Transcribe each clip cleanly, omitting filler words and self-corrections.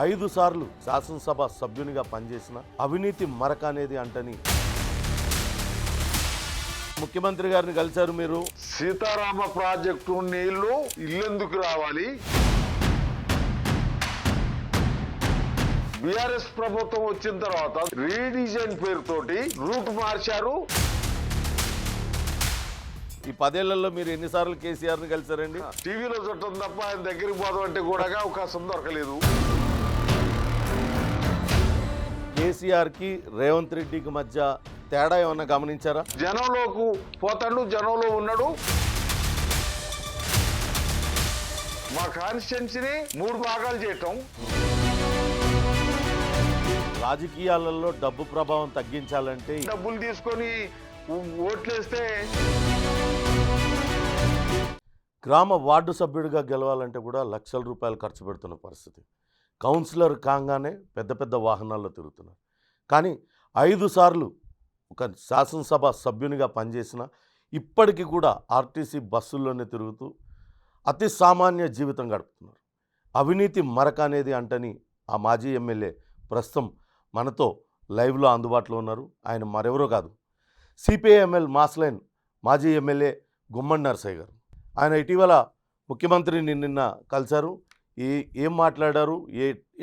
5 సార్లు శాసనసభ సభ్యునిగా పనిచేసిన అవినీతి మరక అనేది అంటని ముఖ్యమంత్రి గారిని కలిశారు మీరు. సీతారామ ప్రాజెక్టు నీళ్లు ఇల్లెందుకు రావాలి, బీఆర్ఎస్ ప్రభుత్వం వచ్చిన తర్వాత రీడిజైన్ పేరుతోటి రూట్ మార్చారు. ఈ 10 ఏళ్లలో మీరు ఎన్నిసార్లు కేసీఆర్ని కలిశారండి? టీవీలో చుట్టం తప్ప ఆయన దగ్గరికి పోదాం అంటే కూడా అవకాశం దొరకలేదు. కేసీఆర్కి రేవంత్ రెడ్డికి మధ్య తేడా ఏమన్నా గమనించారా? జనంలోకి పోతాడు, జనంలో ఉన్నాడు. మా కాన్స్టిట్యున్సీని 3 భాగాలు చేయటం, రాజకీయాలలో డబ్బు ప్రభావం తగ్గించాలంటే డబ్బులు తీసుకొని ఓట్లేస్తే గ్రామ వార్డు సభ్యుడిగా గెలవాలంటే కూడా లక్షల రూపాయలు ఖర్చు పెడుతున్న పరిస్థితి. కౌన్సిలర్ కాగానే పెద్ద పెద్ద వాహనాల్లో తిరుగుతున్నారు. కానీ 5 సార్లు ఒక శాసనసభ సభ్యునిగా పనిచేసిన ఇప్పటికీ కూడా ఆర్టీసీ బస్సుల్లోనే తిరుగుతూ అతి సామాన్య జీవితం గడుపుతున్నారు. అవినీతి మరక అనేది అంటని ఆ మాజీ ఎమ్మెల్యే ప్రస్తుతం మనతో లైవ్లో అందుబాటులో ఉన్నారు. ఆయన మరెవరో కాదు, సిపిఐఎంఎల్ మాస్లైన్ మాజీ ఎమ్మెల్యే గుమ్మడి నరసయ్య గారు. ఆయన ఇటీవల ముఖ్యమంత్రిని నిన్న కలిశారు. ఏం మాట్లాడారు,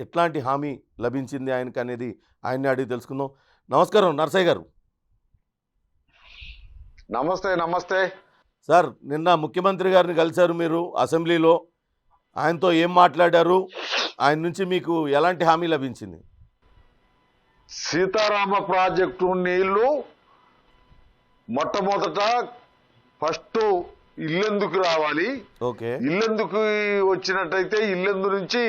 ఎట్లాంటి హామీ లభించింది ఆయనకి అనేది ఆయన్ని అడిగి తెలుసుకుందాం. నమస్కారం నరసయ్య గారు. నమస్తే. నమస్తే సార్, నిన్న ముఖ్యమంత్రి గారిని కలిశారు మీరు అసెంబ్లీలో. ఆయనతో ఏం మాట్లాడారు, ఆయన నుంచి మీకు ఎలాంటి హామీ లభించింది? సీతారామ ప్రాజెక్టు నీళ్లు మొట్టమొదట ఫస్ట్ ఇల్లెందుకు రావాలి, ఓకే, ఇల్లెందుకు వచ్చినట్టయితే ఇల్లెందు నుంచి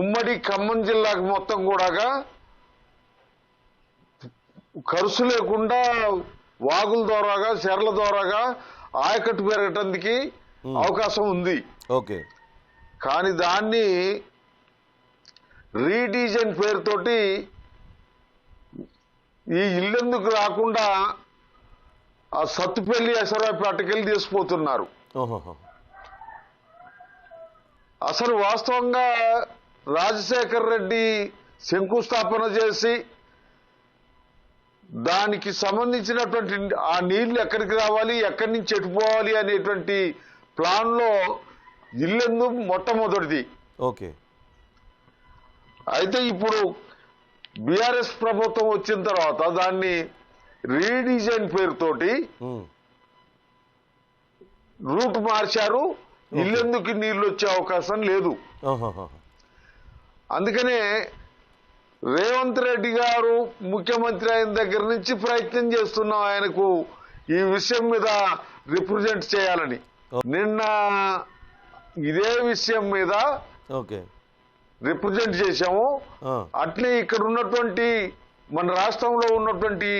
ఉమ్మడి ఖమ్మం జిల్లాకు మొత్తం కూడా ఖర్చు లేకుండా వాగుల ద్వారాగా చెర్ల ద్వారాగా ఆయకట్టు పెరగటానికి అవకాశం ఉంది. ఓకే, కానీ దాన్ని రీడిజైన్ పేరుతోటి ఈ ఇల్లెందుకు రాకుండా ఆ సత్తుపల్లి ఎసరాపేటకెళ్ళి తీసుకుపోతున్నారు. అసలు వాస్తవంగా రాజశేఖర్ రెడ్డి శంకుస్థాపన చేసి దానికి సంబంధించినటువంటి ఆ నీళ్లు ఎక్కడికి రావాలి, ఎక్కడి నుంచి ఎటుపోవాలి అనేటువంటి ప్లాన్లో ఇల్లెందు మొట్టమొదటిది. ఓకే. అయితే ఇప్పుడు బీఆర్ఎస్ ప్రభుత్వం వచ్చిన తర్వాత దాన్ని రీడిజైన్ పేరుతోటి రూట్ మార్చారు. ఇల్లెందుకు నీళ్లు వచ్చే అవకాశం లేదు. అందుకనే రేవంత్ రెడ్డి గారు ముఖ్యమంత్రి అయిన దగ్గర నుంచి ప్రయత్నం చేస్తున్నాం ఆయనకు ఈ విషయం మీద రిప్రజెంట్ చేయాలని. నిన్న ఇదే విషయం మీద రిప్రజెంట్ చేశాము. అట్లే ఇక్కడ ఉన్నటువంటి మన రాష్ట్రంలో ఉన్నటువంటి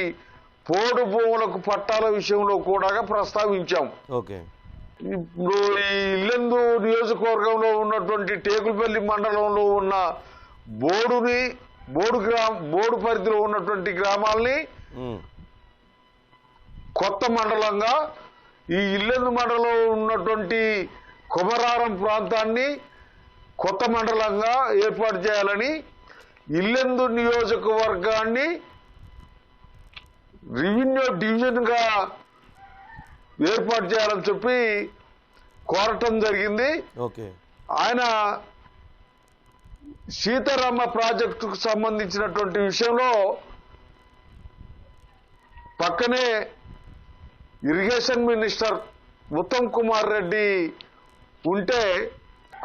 పోడు భూములకు పట్టాల విషయంలో కూడా ప్రస్తావించాం. ఇప్పుడు ఈ ఇల్లెందు నియోజకవర్గంలో ఉన్నటువంటి టేకులపల్లి మండలంలో ఉన్న బోడు పరిధిలో ఉన్నటువంటి గ్రామాలని కొత్త మండలంగా, ఈ ఇల్లెందు మండలంలో ఉన్నటువంటి కొమరారం ప్రాంతాన్ని కొత్త మండలంగా ఏర్పాటు చేయాలని, ఇల్లెందు నియోజకవర్గాన్ని రెవెన్యూ డివిజన్గా ఏర్పాటు చేయాలని చెప్పి కోరటం జరిగింది. ఆయన సీతారామ ప్రాజెక్టుకు సంబంధించినటువంటి విషయంలో పక్కనే ఇరిగేషన్ మినిస్టర్ ఉత్తమ్ కుమార్ రెడ్డి ఉంటే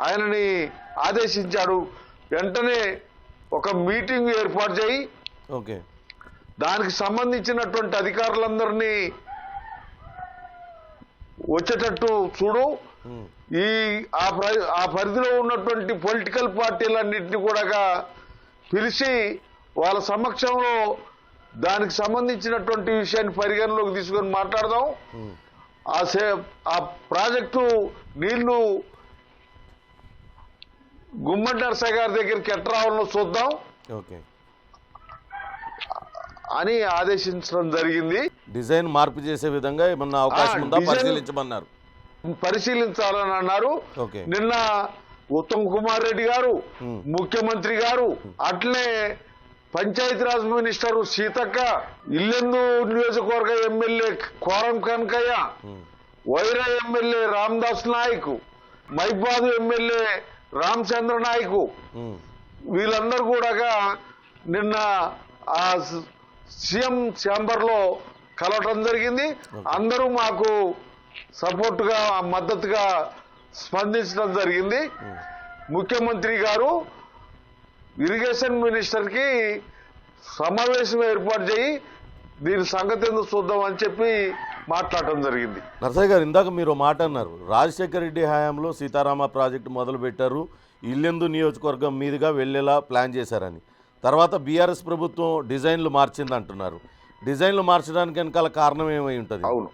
ఆయనని ఆదేశించాడు, వెంటనే ఒక మీటింగ్ ఏర్పాటు చేయి దానికి సంబంధించినటువంటి అధికారులందరినీ వచ్చేటట్టు చూడు, ఆ పరిధిలో ఉన్నటువంటి పొలిటికల్ పార్టీలన్నింటినీ కూడా పిలిచి వాళ్ళ సమక్షంలో దానికి సంబంధించినటువంటి విషయాన్ని పరిగణలోకి తీసుకొని మాట్లాడదాం. ఆ ప్రాజెక్టు నీళ్లు గుమ్మడి నరసయ్య గారి దగ్గరికి ఎట్లా రావాలో చూద్దాం అని ఆదేశించడం జరిగింది. డిజైన్ మార్పు చేసే విధంగా ఏమన్నా అవకాశం ఉందా పరిశీలించమన్నారు. పరిశీలించాలని అన్నారు. నిన్న ఉత్తమ్ కుమార్ రెడ్డి గారు, ముఖ్యమంత్రి గారు, అట్లనే పంచాయతీరాజ్ మినిస్టర్ సీతక్క, ఇల్లెందు నియోజకవర్గ ఎమ్మెల్యే కోరం కనకయ్య, వైరా ఎమ్మెల్యే రామదాస్ నాయక్, మైబాదు ఎమ్మెల్యే రామచంద్ర నాయక్, వీళ్ళందరూ కూడా నిన్న ఆ సీఎం ఛాంబర్ లో కలవటం జరిగింది. అందరూ మాకు సపోర్టుగా మద్దతుగా స్పందించడం జరిగింది. ముఖ్యమంత్రి గారు ఇరిగేషన్ మినిస్టర్ కి సమావేశం ఏర్పాటు చేయి దీని సంగతి ఎందుకు చూద్దాం అని చెప్పి మాట్లాడటం జరిగింది. నరసయ్య గారు, ఇందాక మీరు మాట అన్నారు, రాజశేఖర రెడ్డి హయాంలో సీతారామ ప్రాజెక్టు మొదలు పెట్టారు, ఇల్లెందు నియోజకవర్గం మీదుగా వెళ్ళేలా ప్లాన్ చేశారని. తర్వాత బీఆర్ఎస్ ప్రభుత్వం డిజైన్లు మార్చింది అంటున్నారు. డిజైన్లు మార్చడానికి వెనకాల కారణం ఏమై ఉంటుంది? అవును,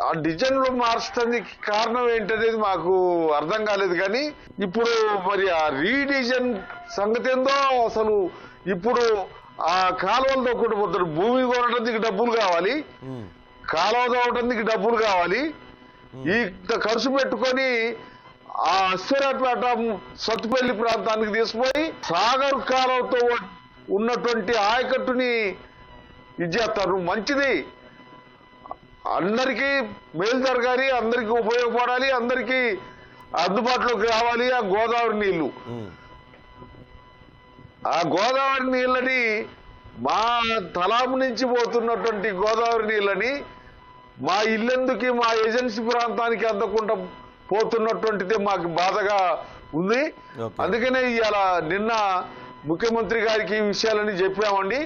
ఆ డిజైన్లు మార్చడానికి కారణం ఏంటనేది మాకు అర్థం కాలేదు. కానీ ఇప్పుడు మరి ఆ రీడిజైన్ సంగతి ఏందో అసలు. ఇప్పుడు ఆ కాలువలతో కొట్టుపోతారు, భూమి కొనడానికి డబ్బులు కావాలి, కాలువ తవ్వడానికి డబ్బులు కావాలి, ఈ ఖర్చు పెట్టుకొని ఆ అశ్వరాపేట సత్తుపల్లి ప్రాంతానికి తీసుకుపోయి సాగర్ కాలువతో ఉన్నటువంటి ఆయకట్టుని ఇది చేస్తారు. మంచిది, అందరికీ మేలు జరగాలి, అందరికీ ఉపయోగపడాలి, అందరికీ అందుబాటులోకి రావాలి ఆ గోదావరి నీళ్లు. ఆ గోదావరి నీళ్ళని మా తలాపు నుంచి పోతున్నటువంటి గోదావరి నీళ్ళని మా ఇల్లెందుకి మా ఏజెన్సీ ప్రాంతానికి అందకుండా పోతున్నటువంటిది మాకు బాధగా ఉంది. అందుకనే ఇవాళ నిన్న ముఖ్యమంత్రి గారికి ఈ విషయాలని చెప్పామండి.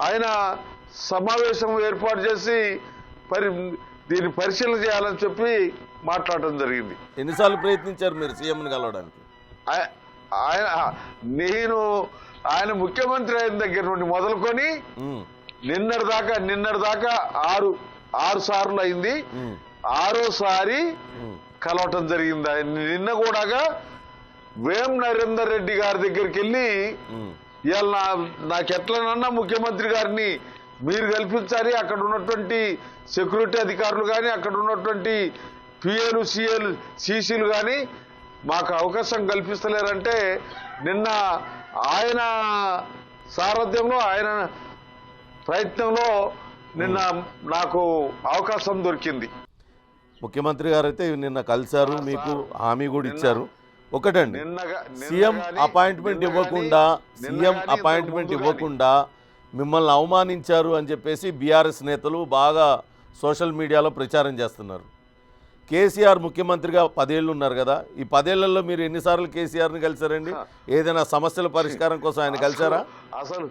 ఆయన సమావేశం ఏర్పాటు చేసి దీన్ని పరిశీలన చేయాలని చెప్పి మాట్లాడటం జరిగింది. ఎన్నిసార్లు ప్రయత్నించారు మీరు సీఎంని కలవడానికి? ఆయన ముఖ్యమంత్రి అయిన దగ్గర నుండి మొదలుకొని నిన్నటి దాకా ఆరు సార్లు అయింది. ఆరోసారి కలవటం జరిగింది. నిన్న కూడా వేం నరేందర్ రెడ్డి గారి దగ్గరికి వెళ్ళి ఇవాళ నాకెట్లనన్నా ముఖ్యమంత్రి గారిని మీరు కల్పించాలి, అక్కడ ఉన్నటువంటి సెక్యూరిటీ అధికారులు కానీ అక్కడ ఉన్నటువంటి పిఏలు సిసిలు కానీ మాకు అవకాశం కల్పిస్తలేరంటే నిన్న ఆయన సారథ్యంలో ఆయన ప్రయత్నంలో నిన్న నాకు అవకాశం దొరికింది. ముఖ్యమంత్రి గారు అయితే నిన్న కలిశారు, మీకు హామీ కూడా ఇచ్చారు. ఒకటండి, సీఎం అపాయింట్మెంట్ ఇవ్వకుండా మిమ్మల్ని అవమానించారు అని చెప్పేసి బీఆర్ఎస్ నేతలు బాగా సోషల్ మీడియాలో ప్రచారం చేస్తున్నారు. కేసీఆర్ ముఖ్యమంత్రిగా 10 ఏళ్ళు ఉన్నారు కదా, ఈ 10 ఏళ్లలో మీరు ఎన్నిసార్లు కేసీఆర్ని కలిశారండి? ఏదైనా సమస్యల పరిష్కారం కోసం ఆయన కలిశారా? అసలు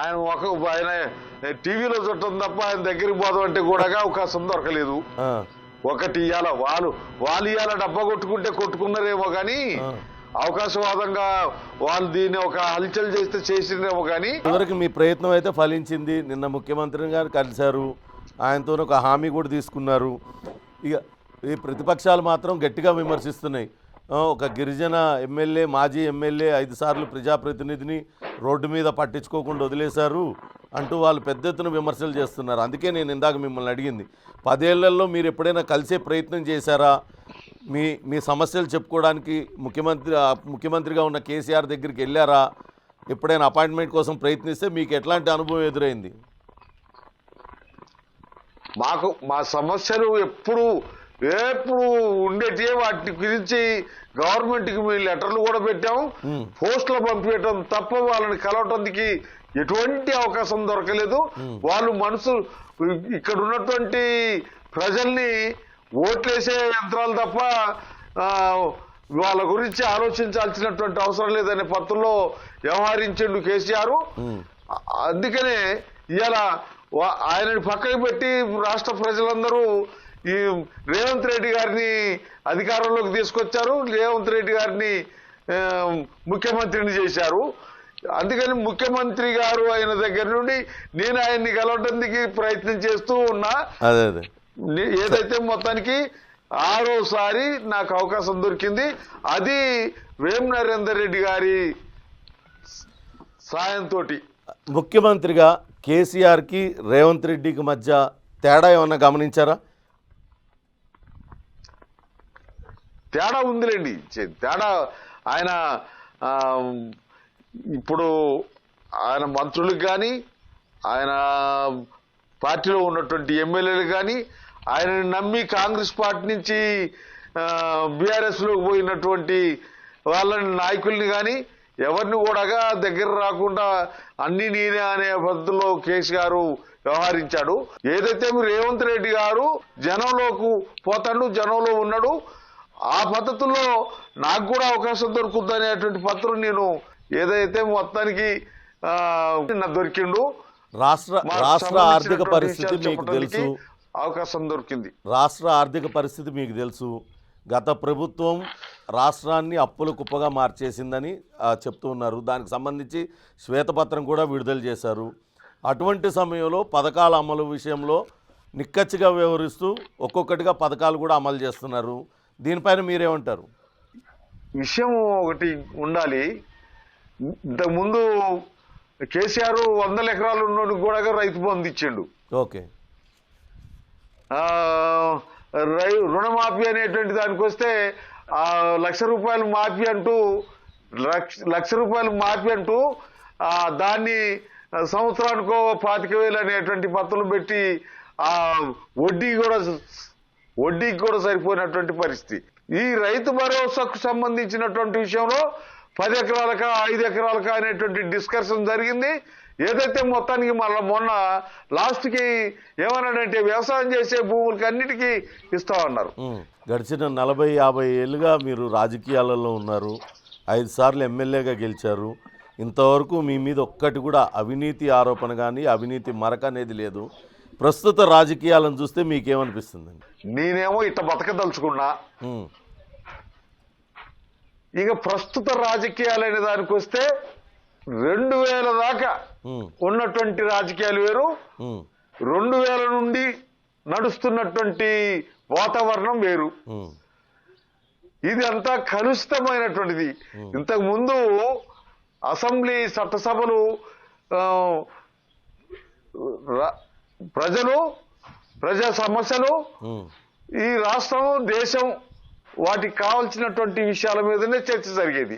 ఆయన టీవీలో చుట్టం తప్ప ఆయన దగ్గరికి పోదాం అంటే కూడా అవకాశం దొరకలేదు. ఒకటి ఇవాళ వాళ్ళు ఇవాళ డబ్బా కొట్టుకున్నారేమో కానీ అవకాశవాదంగా వాళ్ళు దీన్ని ఒక హల్చల్ చేస్తే చేసినేమో కానీ చివరికి మీ ప్రయత్నం అయితే ఫలించింది. నిన్న ముఖ్యమంత్రి గారు కలిశారు, ఆయనతో ఒక హామీ కూడా తీసుకున్నారు. ఇక ఈ ప్రతిపక్షాలు మాత్రం గట్టిగా విమర్శిస్తున్నాయి. ఒక గిరిజన ఎమ్మెల్యే, మాజీ ఎమ్మెల్యే 5 సార్లు ప్రజాప్రతినిధిని రోడ్డు మీద పట్టించుకోకుండా వదిలేశారు అంటూ వాళ్ళు పెద్ద ఎత్తున విమర్శలు చేస్తున్నారు. అందుకే నేను ఇందాక మిమ్మల్ని అడిగింది, 10 ఏళ్లలో మీరు ఎప్పుడైనా కలిసే ప్రయత్నం చేశారా? మీ సమస్యలు చెప్పుకోవడానికి ముఖ్యమంత్రిగా ఉన్న కేసీఆర్ దగ్గరికి వెళ్ళారా? ఎప్పుడైనా అపాయింట్మెంట్ కోసం ప్రయత్నిస్తే మీకు ఎట్లాంటి అనుభవం ఎదురైంది? మా సమస్యలు ఎప్పుడు ఉండేటి, వాటి గురించి గవర్నమెంట్కి మేము లెటర్లు కూడా పెట్టాము, పోస్టులు పంపించడం తప్ప వాళ్ళని కలవటానికి ఎటువంటి అవకాశం దొరకలేదు. వాళ్ళు ఇక్కడ ఉన్నటువంటి ప్రజల్ని ఓట్లేసే యంత్రాలు తప్ప వాళ్ళ గురించి ఆలోచించాల్సినటువంటి అవసరం లేదనే పత్రంలో వ్యవహరించిండు కేసీఆర్. అందుకనే ఇవాళ ఆయనని పక్కకు పెట్టి రాష్ట్ర ప్రజలందరూ ఈ రేవంత్ రెడ్డి గారిని అధికారంలోకి తీసుకొచ్చారు, రేవంత్ రెడ్డి గారిని ముఖ్యమంత్రిని చేశారు. అందుకని ముఖ్యమంత్రి గారు అయిన దగ్గర నుండి నేను ఆయన్ని కలవడానికి ప్రయత్నం చేస్తూ ఉన్నా. ఏదైతే మొత్తానికి 6వసారి నాకు అవకాశం దొరికింది, అది వేం నరేందర్ రెడ్డి గారి సాయంతో. ముఖ్యమంత్రిగా కేసీఆర్కి రేవంత్ రెడ్డికి మధ్య తేడా ఏమన్నా గమనించారా? తేడా ఉందిలేండి. తేడా ఆయన ఆ, ఇప్పుడు ఆయన మంత్రులకు కానీ ఆయన పార్టీలో ఉన్నటువంటి ఎమ్మెల్యేలు కానీ ఆయనని నమ్మి కాంగ్రెస్ పార్టీ నుంచి బీఆర్ఎస్లోకి పోయినటువంటి వాళ్ళని నాయకుల్ని కానీ ఎవరిని కూడా దగ్గర రాకుండా అన్ని నేనే అనే పద్ధతిలో కేసీఆర్ వ్యవహరించాడు. ఏదైతే రేవంత్ రెడ్డి గారు జనంలోకి పోతాడు, జనంలో ఉన్నాడు, ఆ పద్ధతుల్లో నాకు కూడా అవకాశం దొరుకుతుంది అనేటువంటి పత్రం నేను ఏదైతే మొత్తానికి దొరికిండు. రాష్ట్ర ఆర్థిక పరిస్థితి మీకు తెలుసు, అవకాశం దొరికింది. రాష్ట్ర ఆర్థిక పరిస్థితి మీకు తెలుసు. గత ప్రభుత్వం రాష్ట్రాన్ని అప్పుల కుప్పగా మార్చేసిందని చెప్తూ ఉన్నారు. దానికి సంబంధించి శ్వేతపత్రం కూడా విడుదల చేశారు. అటువంటి సమయంలో పథకాల అమలు విషయంలో నిక్కచ్చిగా వ్యవహరిస్తూ ఒక్కొక్కటిగా పథకాలు కూడా అమలు చేస్తున్నారు. దీనిపైన మీరేమంటారు? విషయం ఒకటి ఉండాలి. ఇంతకుముందు కేసీఆర్ 100 ఎకరాలు ఉన్నోడికి కూడా రైతు బంధు ఇచ్చిండు. ఓకే. రుణమాఫీ అనేటువంటి దానికి వస్తే ₹1,00,000 మాఫీ అంటూ ₹1,00,000 మాఫీ అంటూ దాన్ని సంవత్సరానికో 25,000 అనేటువంటి పత్రాలు పెట్టి వడ్డీకి కూడా సరిపోయినటువంటి పరిస్థితి. ఈ రైతు భరోసాకు సంబంధించినటువంటి విషయంలో 10 ఎకరాలకా 5 ఎకరాలకా అనేటువంటి డిస్కషన్ జరిగింది. ఏదైతే మొత్తానికి మళ్ళీ మొన్న లాస్ట్కి ఏమన్నాడంటే వ్యవసాయం చేసే భూములకి అన్నిటికీ ఇస్తామన్నారు. గడిచిన 40-50 ఏళ్ళుగా మీరు రాజకీయాలలో ఉన్నారు, 5 సార్లు ఎమ్మెల్యేగా గెలిచారు. ఇంతవరకు మీ మీద ఒక్కటి కూడా అవినీతి ఆరోపణ కానీ అవినీతి మరక అనేది లేదు. ప్రస్తుత రాజకీయాలను చూస్తే మీకేమనిపిస్తుందండి? నేనేమో ఇట్ట బతకదలుచుకున్నా. ఇక ప్రస్తుత రాజకీయాలనే దానికి వస్తే 2000 దాకా ఉన్నటువంటి రాజకీయాలు వేరు, 2000 నుండి నడుస్తున్నటువంటి వాతావరణం వేరు. ఇది అంతా కలుషితమైనటువంటిది. ఇంతకు ముందు అసెంబ్లీ చట్టసభలు ప్రజా సమస్యలు ఈ రాష్ట్రం దేశం వాటికి కావాల్సినటువంటి విషయాల మీదనే చర్చ జరిగేది.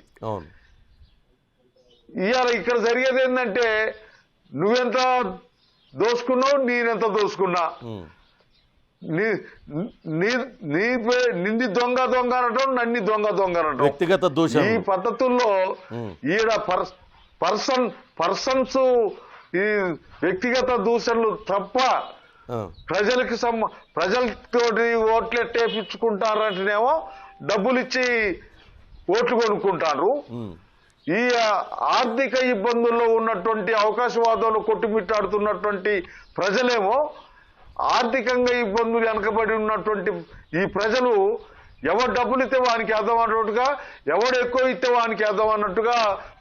ఇవాళ ఇక్కడ జరిగేది ఏంటంటే నువ్వెంత దోసుకున్నావు, నేనెంత దోసుకున్నా, నింది దొంగ అనటం, నన్ని దొంగ అనటం, వ్యక్తిగత దోషం. ఈ పద్ధతుల్లో ఈడ పర్సన్స్ ఈ వ్యక్తిగత దూషణలు తప్ప ప్రజలతో ఓట్లు ఎట్టేపించుకుంటారంటేనేమో డబ్బులు ఇచ్చి ఓట్లు కొనుక్కుంటారు. ఈ ఆర్థిక ఇబ్బందుల్లో ఉన్నటువంటి అవకాశవాదంలో కొట్టుమిట్టాడుతున్నటువంటి ప్రజలేమో ఆర్థికంగా ఇబ్బందులు వెనకబడి ఉన్నటువంటి ఈ ప్రజలు ఎవరు డబ్బులు ఇస్తే వానికి వేద్దాం అన్నట్టుగా, ఎవడు ఎక్కువ ఇస్తే వానికి వేద్దాం అన్నట్టుగా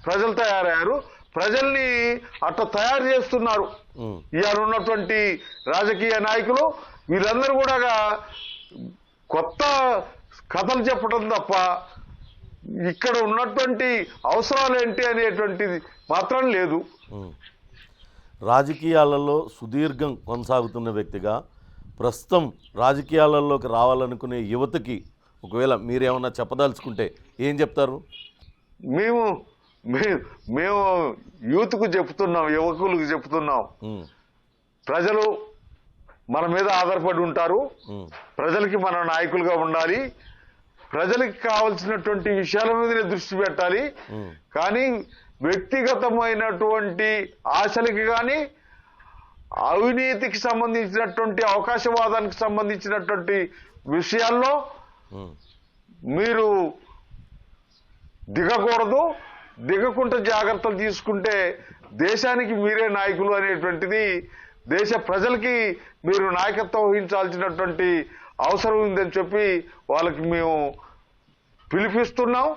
ప్రజలు తయారయ్యారు. ప్రజల్ని అట్లా తయారు చేస్తున్నారు ఇవాళ ఉన్నటువంటి రాజకీయ నాయకులు. వీళ్ళందరూ కూడా కొత్త కథలు చెప్పడం తప్ప ఇక్కడ ఉన్నటువంటి అవసరాలు ఏంటి అనేటువంటిది మాత్రం లేదు. రాజకీయాలలో సుదీర్ఘం కొనసాగుతున్న వ్యక్తిగా ప్రస్తుతం రాజకీయాలలోకి రావాలనుకునే యువతకి ఒకవేళ మీరేమన్నా చెప్పదలుచుకుంటే ఏం చెప్తారు? మేము యూత్కు చెప్తున్నాం, యువకులకు చెప్తున్నాం, ప్రజలు మన మీద ఆధారపడి ఉంటారు, ప్రజలకి మన నాయకులుగా ఉండాలి, ప్రజలకి కావలసినటువంటి విషయాల మీదనే దృష్టి పెట్టాలి. కానీ వ్యక్తిగతమైనటువంటి ఆశలకి కానీ అవినీతికి సంబంధించినటువంటి అవకాశవాదానికి సంబంధించినటువంటి విషయాల్లో మీరు దిగకూడదు. దిగకుండా జాగ్రత్తలు తీసుకుంటే దేశానికి మీరే నాయకులు అనేటువంటిది, దేశ ప్రజలకి మీరు నాయకత్వం వహించాల్సినటువంటి అవసరం ఉందని చెప్పి వాళ్ళకి మేము పిలిపిస్తున్నాం.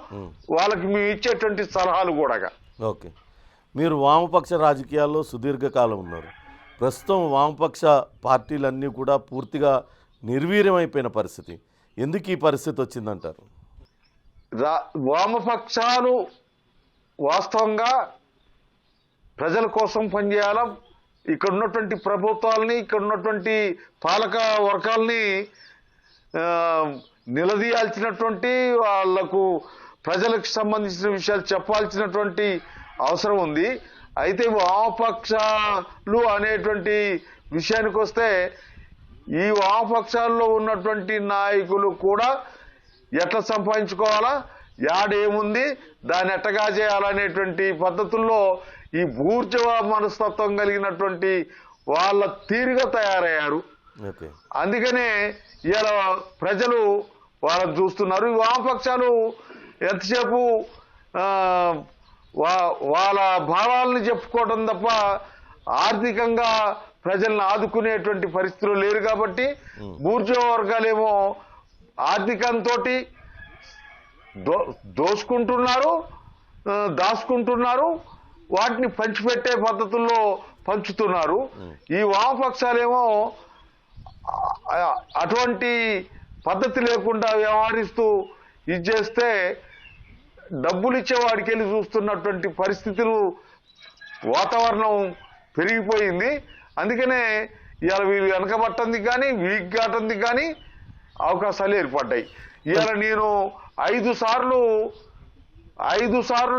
వాళ్ళకి మేము ఇచ్చేటువంటి సలహాలు కూడా. ఓకే. మీరు వామపక్ష రాజకీయాల్లో సుదీర్ఘకాలం ఉన్నారు. ప్రస్తుతం వామపక్ష పార్టీలన్నీ కూడా పూర్తిగా నిర్వీర్యమైపోయిన పరిస్థితి. ఎందుకు ఈ పరిస్థితి వచ్చిందంటారు? వామపక్షాలు వాస్తవంగా ప్రజల కోసం పనిచేయాలా, ఇక్కడ ఉన్నటువంటి ప్రభుత్వాలని, ఇక్కడ ఉన్నటువంటి పాలక వర్గాల్ని నిలదీయాల్సినటువంటి, వాళ్లకు ప్రజలకు సంబంధించిన విషయాలు చెప్పాల్సినటువంటి అవసరం ఉంది. అయితే వామపక్షాలు అనేటువంటి విషయానికి వస్తే, ఈ వామపక్షాల్లో ఉన్నటువంటి నాయకులు కూడా ఎట్లా సంపాదించుకోవాలా, యాడేముంది, దాన్ని ఎట్టగా చేయాలనేటువంటి పద్ధతుల్లో ఈ బూర్జువా మనస్తత్వం కలిగినటువంటి వాళ్ళ తీరుగా తయారయ్యారు. అందుకనే ఇలా ప్రజలు వాళ్ళని చూస్తున్నారు. ఈ వామపక్షాలు ఎంతసేపు వాళ్ళ భావాలను చెప్పుకోవడం తప్ప ఆర్థికంగా ప్రజలను ఆదుకునేటువంటి పరిస్థితులు లేరు. కాబట్టి బూర్జువా వర్గాలేమో ఆర్థికంతో దోసుకుంటున్నారు, దాచుకుంటున్నారు, వాటిని పంచిపెట్టే పద్ధతుల్లో పంచుతున్నారు. ఈ వామపక్షాలేమో అటువంటి పద్ధతి లేకుండా వ్యవహరిస్తూ ఇది చేస్తే డబ్బులు ఇచ్చేవాడికి వెళ్ళి చూస్తున్నటువంటి పరిస్థితులు, వాతావరణం పెరిగిపోయింది. అందుకనే ఇవాళ వీళ్ళు వెనకబట్టందుకు కానీ, వీక్ కావటానికి కానీ అవకాశాలు ఏర్పడ్డాయి. ఇవాళ నేను 5 సార్లు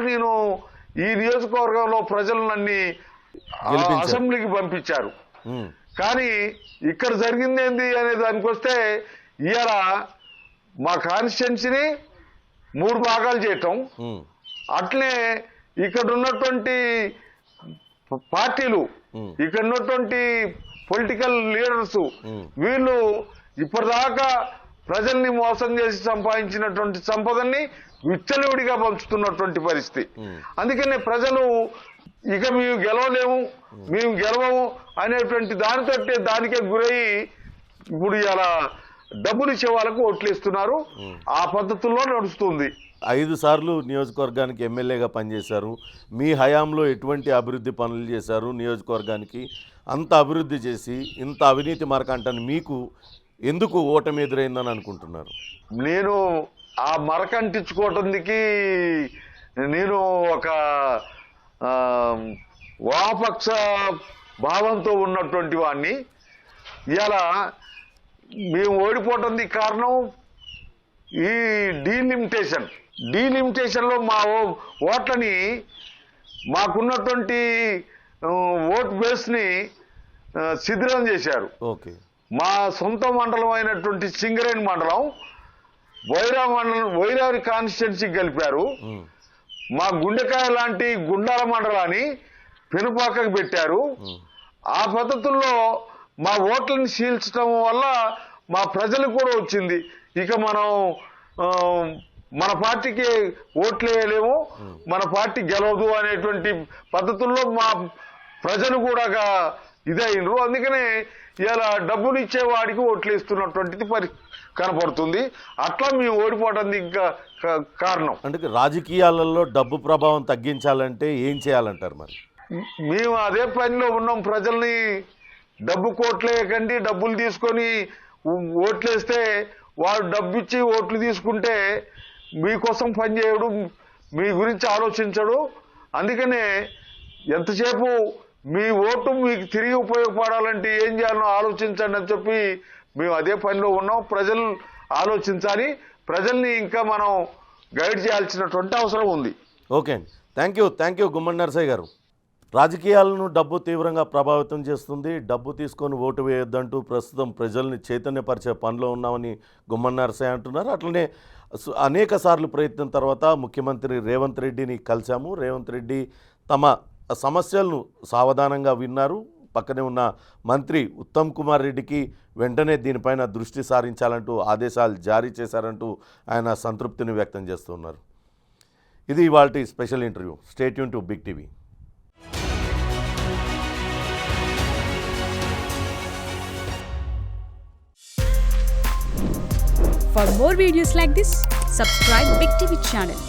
నేను ఈ నియోజకవర్గంలో ప్రజలు నన్ను అసెంబ్లీకి పంపించారు. కానీ ఇక్కడ జరిగింది ఏంది అనే దానికి వస్తే, ఇవాళ మా కాన్స్టిట్యున్సీని 3 భాగాలు చేయటం, అట్లే ఇక్కడ ఉన్నటువంటి పార్టీలు, ఇక్కడ ఉన్నటువంటి పొలిటికల్ లీడర్స్, వీళ్ళు ఇప్పటిదాకా ప్రజల్ని మోసం చేసి సంపాదించినటువంటి సంపదని విచ్చలవిడిగా పంచుతున్నటువంటి పరిస్థితి. అందుకనే ప్రజలు ఇక మేము గెలవలేము, మేము గెలవము అనేటువంటి దానికే గురయ్యి ఇప్పుడు ఇలా డబ్బులు ఇచ్చే వాళ్ళకు ఓట్లేస్తున్నారు. ఆ పద్ధతుల్లో నడుస్తుంది. 5 సార్లు నియోజకవర్గానికి ఎమ్మెల్యేగా పనిచేశారు. మీ హయాంలో ఎటువంటి అభివృద్ధి పనులు చేశారు నియోజకవర్గానికి? అంత అభివృద్ధి చేసి ఇంత అవినీతి మరకంటాను మీకు ఎందుకు ఓటమి ఎదురైందని అనుకుంటున్నారు? నేను ఆ మరకంటించుకోవటానికి నేను ఒక వామపక్ష భావంతో ఉన్నటువంటి వాడిని. ఇలా మేము ఓడిపోవటానికి కారణం ఈ డీలిమిటేషన్లో మా ఓట్లని, మాకున్నటువంటి ఓట్ బేస్ని శిథిలం చేశారు. ఓకే. మా సొంత మండలం అయినటువంటి సింగరేణి మండలం వైరారి కాన్స్టిట్యున్సీ కలిపారు. మా గుండెకాయ లాంటి గుండాల మండలాన్ని పెనుపాకకు పెట్టారు. ఆ పద్ధతుల్లో మా ఓట్లను చీల్చడం వల్ల మా ప్రజలకు కూడా వచ్చింది. ఇక మనం మన పార్టీకి ఓట్లు వేయలేము, మన పార్టీ గెలవదు అనేటువంటి పద్ధతుల్లో మా ప్రజలు కూడా ఇదైనరు. అందుకనే ఇలా డబ్బులు ఇచ్చేవాడికి ఓట్లు ఇస్తున్నటువంటిది కనపడుతుంది. అట్లా మేము ఓడిపోవడానికి ఇంకా కారణం. అంటే రాజకీయాలలో డబ్బు ప్రభావం తగ్గించాలంటే ఏం చేయాలంటారు? మరి మేము అదే పనిలో ఉన్నాం. ప్రజల్ని డబ్బు కోట్లేయకండి, డబ్బులు తీసుకొని ఓట్లేస్తే వాడు డబ్బు ఇచ్చి ఓట్లు తీసుకుంటే మీకోసం పనిచేయడు, మీ గురించి ఆలోచించడు. అందుకనే ఎంతసేపు మీ ఓటు మీకు తిరిగి ఉపయోగపడాలంటే ఏం చేయాలో ఆలోచించండి అని చెప్పి మేము అదే పనిలో ఉన్నాం. ప్రజలు ఆలోచించాలి, ప్రజల్ని ఇంకా మనం గైడ్ చేయాల్సినటువంటి అవసరం ఉంది. ఓకే అండి, థ్యాంక్ యూ గుమ్మడి నరసయ్య గారు. రాజకీయాలను డబ్బు తీవ్రంగా ప్రభావితం చేస్తుంది, డబ్బు తీసుకొని ఓటు వేయొద్దంటూ ప్రస్తుతం ప్రజల్ని చైతన్యపరిచే పనిలో ఉన్నామని గుమ్మడి నరసయ్య అంటున్నారు. అట్లనే అనేక సార్లు ప్రయత్నం తర్వాత ముఖ్యమంత్రి రేవంత్ రెడ్డిని కలిశాము. రేవంత్ రెడ్డి తమ సమస్యలను సావధానంగా విన్నారు. పక్కనే ఉన్న మంత్రి ఉత్తమ్ కుమార్ రెడ్డికి వెంటనే దీనిపైన దృష్టి సారించాలంటూ ఆదేశాలు జారీ చేశారంటూ ఆయన సంతృప్తిని వ్యక్తం చేస్తున్నారు. ఇది ఇవాల్టి special interview. Stay tuned to Big TV. For more videos like this, subscribe Big TV channel.